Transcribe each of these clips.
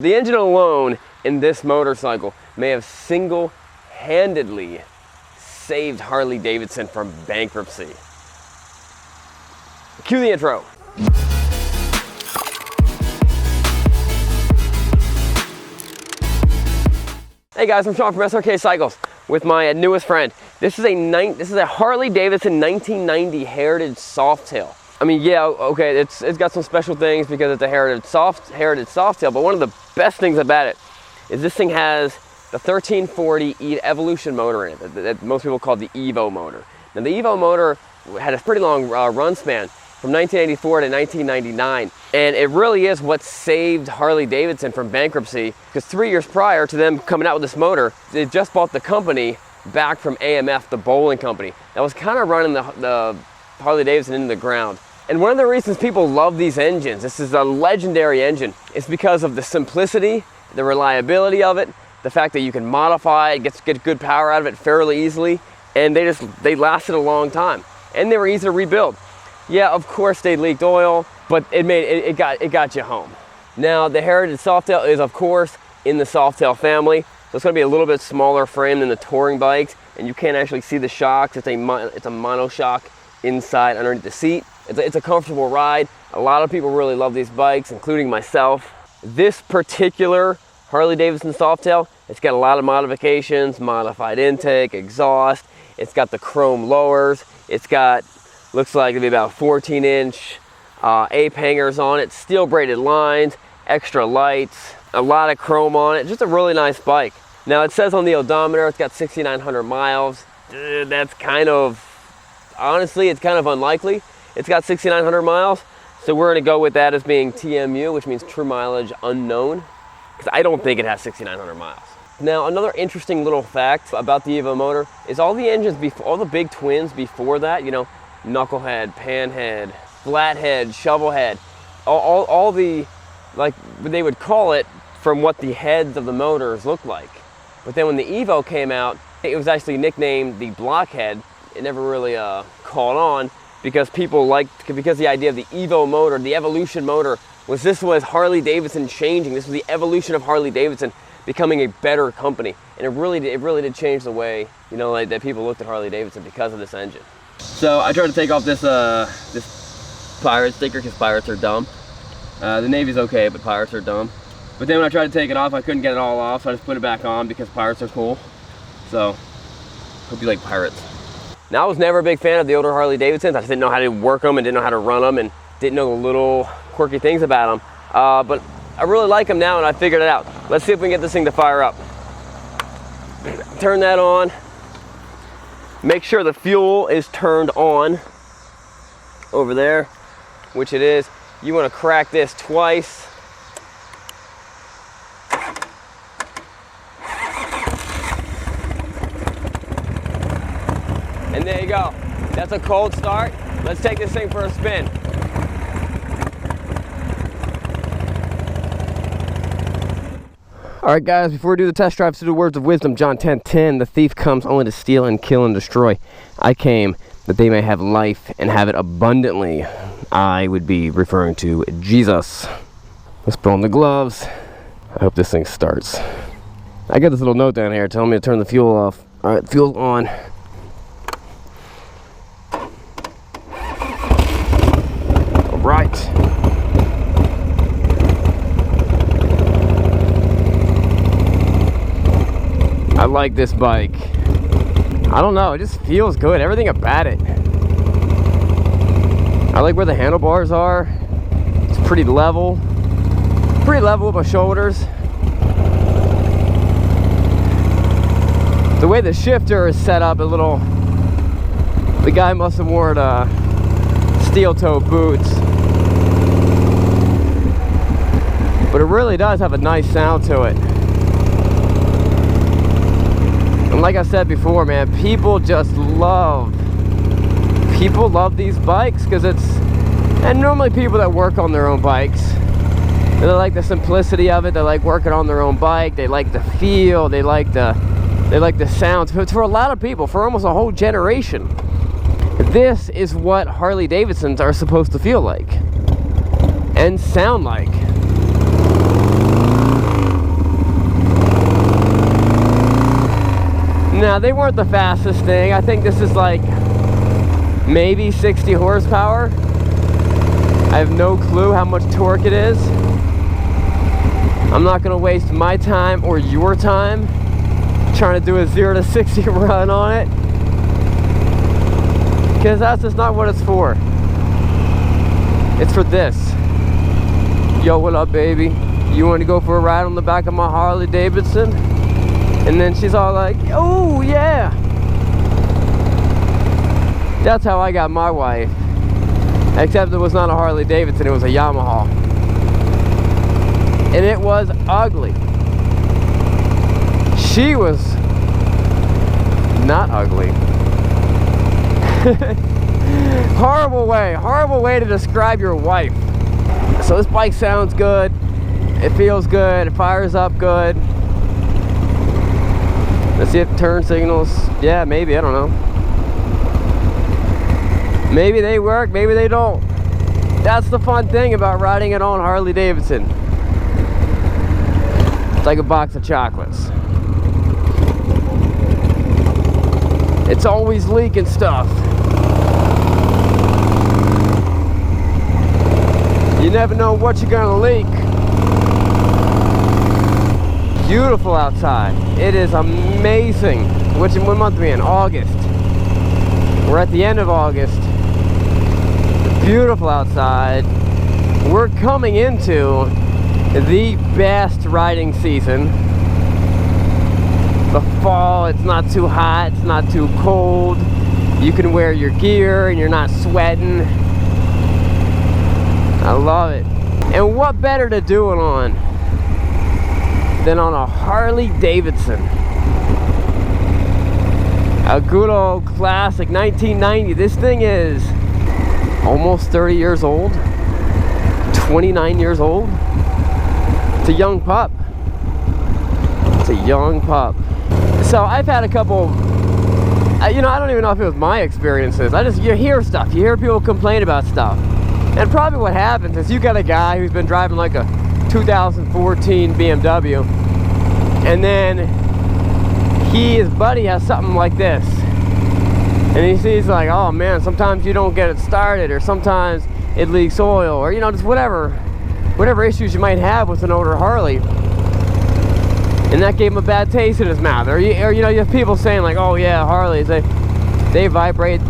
The engine alone in this motorcycle may have single-handedly saved Harley-Davidson from bankruptcy. Cue the intro. Hey guys, I'm Sean from Srkcycles with my newest friend. This is a Harley-Davidson 1990 Heritage Softail. I mean, yeah, okay, it's got some special things because it's a Heritage Softail, but one of the best things about it is this thing has the 1340 Evolution motor in it that most people call the Evo motor. Now the Evo motor had a pretty long run span from 1984 to 1999, and it really is what saved Harley-Davidson from bankruptcy, because 3 years prior to them coming out with this motor, they just bought the company back from AMF, the bowling company, that was kind of running the Harley-Davidson into the ground. And one of the reasons people love these engines, this is a legendary engine, is because of the simplicity, the reliability of it, the fact that you can modify it, get good power out of it fairly easily, and they lasted a long time. And they were easy to rebuild. Yeah, of course they leaked oil, but it got you home. Now the Heritage Softail is of course in the Softail family, so it's going to be a little bit smaller frame than the touring bikes, and you can't actually see the shocks. It's a monoshock inside underneath the seat. It's a comfortable ride. A lot of people really love these bikes, including myself. This particular Harley-Davidson Softail, it's got a lot of modifications, modified intake, exhaust. It's got the chrome lowers. It's got, looks like it'll be about 14-inch ape hangers on it, steel braided lines, extra lights, a lot of chrome on it. Just a really nice bike. Now it says on the odometer it's got 6,900 miles. That's kind of, honestly, it's kind of unlikely. It's got 6,900 miles, so we're going to go with that as being TMU, which means true mileage unknown, because I don't think it has 6,900 miles. Now, another interesting little fact about the Evo motor is all the engines, all the big twins before that, you know, knucklehead, panhead, flathead, shovelhead, all the, like they would call it from what the heads of the motors looked like. But then when the Evo came out, it was actually nicknamed the blockhead. It never really caught on, because because the idea of the Evo motor, the Evolution motor, this was Harley-Davidson changing. This was the evolution of Harley-Davidson becoming a better company. And it really did change the way, you know, like, that people looked at Harley-Davidson because of this engine. So I tried to take off this pirate sticker because pirates are dumb. The Navy's okay, but pirates are dumb. But then when I tried to take it off, I couldn't get it all off, so I just put it back on because pirates are cool. So, hope you like pirates. Now, I was never a big fan of the older Harley-Davidsons. I just didn't know how to work them and didn't know how to run them and didn't know the little quirky things about them. But I really like them now, and I figured it out. Let's see if we can get this thing to fire up. Turn that on. Make sure the fuel is turned on over there, which it is. You want to crack this twice. And there you go. That's a cold start. Let's take this thing for a spin. All right, guys, before we do the test drive, to the words of wisdom, John 10:10, the thief comes only to steal and kill and destroy. I came that they may have life and have it abundantly. I would be referring to Jesus. Let's put on the gloves. I hope this thing starts. I got this little note down here telling me to turn the fuel off. All right, fuel's on. Right. I like this bike. I don't know, it just feels good. Everything about it. I like where the handlebars are. It's pretty level. Pretty level with my shoulders. The way the shifter is set up, the guy must have worn steel toe boots. But it really does have a nice sound to it. And like I said before, man, people love these bikes because and normally people that work on their own bikes, they like the simplicity of it. They like working on their own bike. They like the feel. They like the sound. For a lot of people, for almost a whole generation, this is what Harley-Davidsons are supposed to feel like and sound like. Now, they weren't the fastest thing. I think this is like maybe 60 horsepower. I have no clue how much torque it is. I'm not going to waste my time or your time trying to do a 0 to 60 run on it, because that's just not what it's for. It's for this. Yo, what up, baby? You want to go for a ride on the back of my Harley-Davidson? And then she's all like, oh yeah. That's how I got my wife. Except it was not a Harley-Davidson, it was a Yamaha. And it was ugly. She was not ugly. Horrible way to describe your wife. So this bike sounds good. It feels good. It fires up good. Let's see if turn signals. Yeah, maybe, I don't know. Maybe they work, maybe they don't. That's the fun thing about riding it on Harley-Davidson. It's like a box of chocolates. It's always leaking stuff. You never know what you're gonna leak. Beautiful outside. It is amazing. What month are we in? August. We're at the end of August. It's beautiful outside. We're coming into the best riding season. The fall, it's not too hot, it's not too cold. You can wear your gear and you're not sweating. I love it. And what better to do it on than on a Harley-Davidson? A good old classic 1990. This thing is almost 30 years old, 29 years old. It's a young pup. It's a young pup. So I've had a couple, you know, I don't even know if it was my experiences. You hear stuff. You hear people complain about stuff. And probably what happens is you got a guy who's been driving like a 2014 BMW, and then his buddy has something like this, and he sees like, oh man, sometimes you don't get it started, or sometimes it leaks oil, or you know, just whatever issues you might have with an older Harley, and that gave him a bad taste in his mouth. Or you know, you have people saying like, oh yeah, Harleys, they vibrate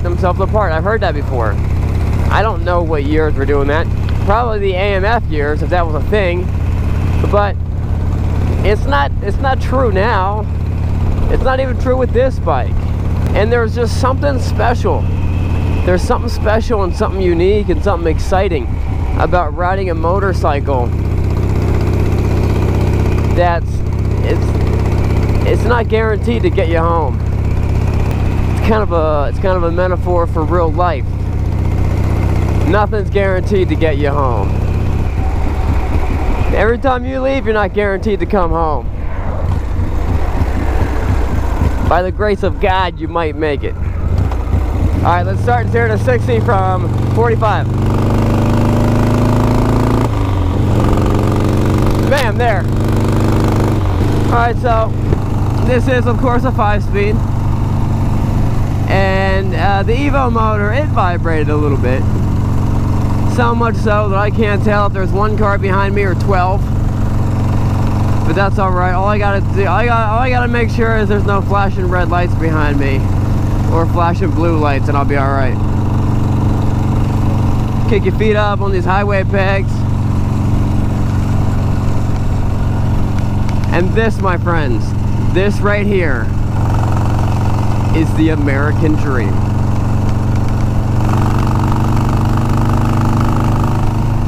themselves apart. I've heard that before. I don't know what years we're doing that. Probably the AMF years, if that was a thing. But it's not true now. It's not even true with this bike. And there's just something special. There's something special and something unique and something exciting about riding a motorcycle it's not guaranteed to get you home. It's kind of a metaphor for real life. Nothing's guaranteed to get you home. Every time you leave, you're not guaranteed to come home. By the grace of God, you might make it. Alright, let's start 0 to 60 from 45. Bam, there. Alright, so this is of course a 5-speed. And the Evo motor, it vibrated a little bit. So much so that I can't tell if there's one car behind me or 12. But that's alright. All I gotta make sure is there's no flashing red lights behind me or flashing blue lights, and I'll be alright. Kick your feet up on these highway pegs. And this, my friends, this right here is the American dream.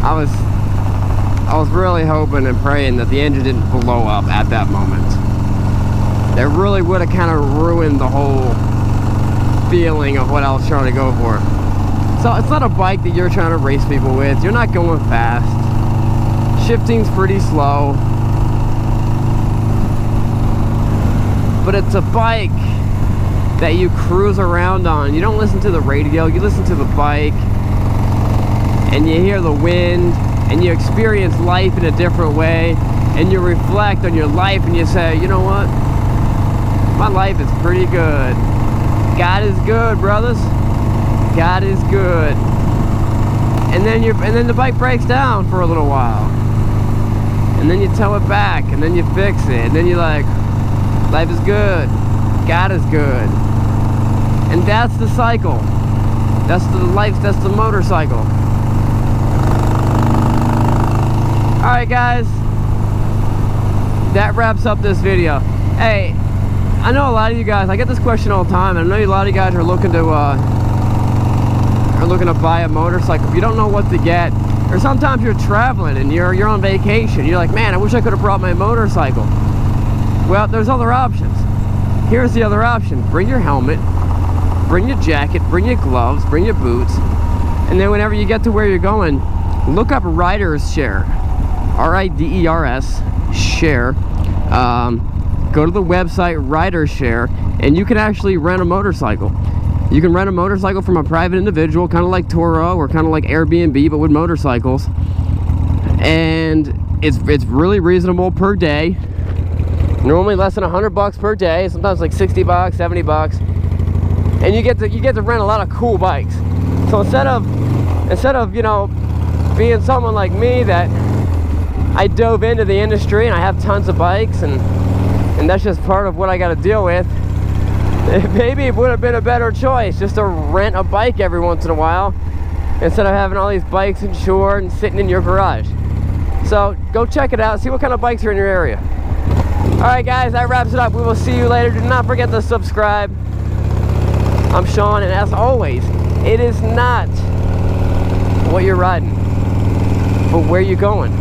I was really hoping and praying that the engine didn't blow up at that moment. That really would have kind of ruined the whole feeling of what I was trying to go for. So it's not a bike that you're trying to race people with. You're not going fast. Shifting's pretty slow. But it's a bike that you cruise around on. You don't listen to the radio, you listen to the bike. And you hear the wind, and you experience life in a different way, and you reflect on your life and you say, you know what? My life is pretty good. God is good, brothers. God is good. And then the bike breaks down for a little while. And then you tow it back, and then you fix it, and then you're like, life is good. God is good. And that's the cycle. That's the life, that's the motorcycle. Alright guys, that wraps up this video. Hey, I know a lot of you guys, I get this question all the time, and I know a lot of you guys are looking to buy a motorcycle. If you don't know what to get, or sometimes you're traveling and you're on vacation, you're like, man, I wish I could have brought my motorcycle. Well, there's other options. Here's the other option. Bring your helmet, bring your jacket, bring your gloves, bring your boots, and then whenever you get to where you're going, look up Riders Share, R-I-D-E-R-S, share. Go to the website Riders Share, and you can actually rent a motorcycle. You can rent a motorcycle from a private individual, kind of like Turo or kind of like Airbnb, but with motorcycles. And it's really reasonable per day. Normally less than $100 per day, sometimes like 60 bucks, 70 bucks. And you get to rent a lot of cool bikes. So instead of you know, being someone like me that I dove into the industry and I have tons of bikes and that's just part of what I got to deal with, maybe it would have been a better choice just to rent a bike every once in a while instead of having all these bikes insured and sitting in your garage. So go check it out, see what kind of bikes are in your area. Alright guys, that wraps it up. We will see you later. Do not forget to subscribe. I'm Sean, and as always, it is not what you're riding, but where you're going.